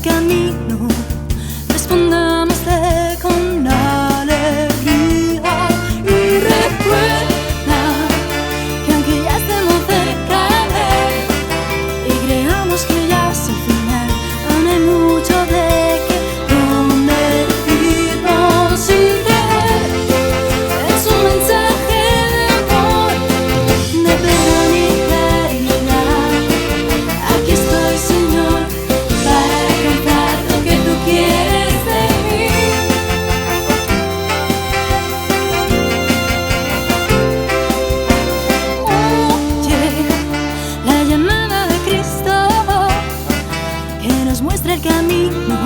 camino, respondámosle con alegría y recuerda que aunque ya estemos cerca de él y creamos que ya es el final, aún hay mucho de que convertirnos sin creer. Es un mensaje de amor, de perdón y caridad. Aquí estoy, Señor, para alcanzar lo que tú quieres de mí. Oye, la llamada de Cristo que nos muestra el camino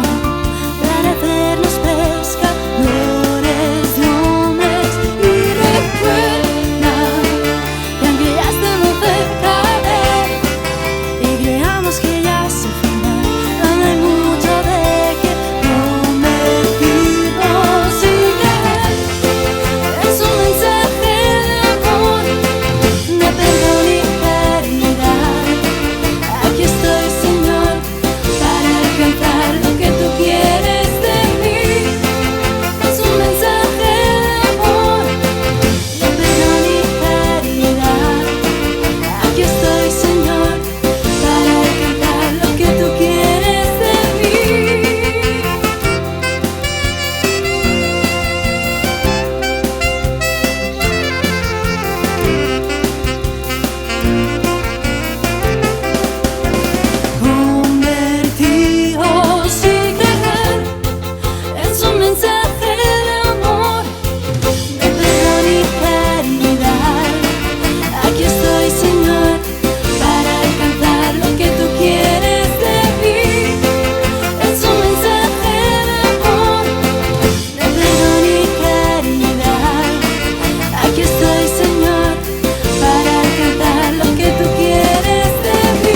para hacernos pescadores de hombres. Y recuerda que aunque ya estemos cerca de él y creamos que ya es el final, aún hay mucho de que convertirnos sin creer. Es un mensaje de amor, de perdón y caridad. Aquí estoy, Señor, para alcanzar lo que tú quieres de mí. Es un mensaje de amor, de perdón y caridad. Aquí estoy, Señor, para alcanzar lo que tú quieres de mí. Convertidos sin creer, es un mensaje de amor, de perdón y caridad. Aquí estoy, Señor, para alcanzar lo que tú quieres de mí. Es un mensaje de amor, de perdón y caridad. Aquí estoy, Señor, para alcanzar lo que tú quieres de mí.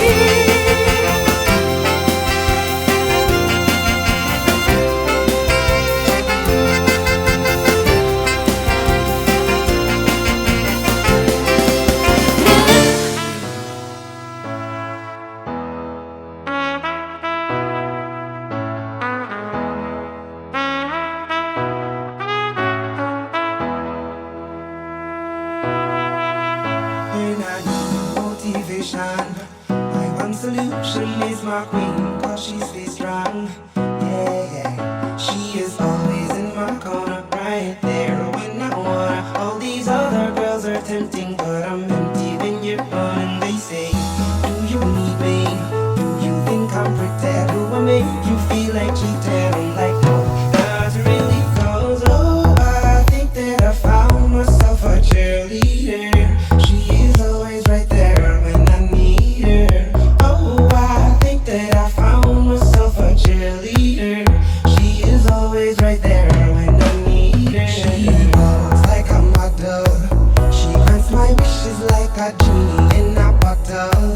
When I need motivation, my one solution is my queen, cause she stays strong. Yeah, yeah. She is always in my corner, right there when I wanna. All these other girls are tempting, but I'm empty when you're gone. And they say, do you need me? Do you think I'm pretend? Do I make you feel like cheating? I'm like, no, not really, cause oh, I think that I found myself a cheerleader. She is always right there when I need her. Oh, I think that I found myself a cheerleader. She is always right there when I need her. She walks like a model. She grants my wishes like a genie in a bottle.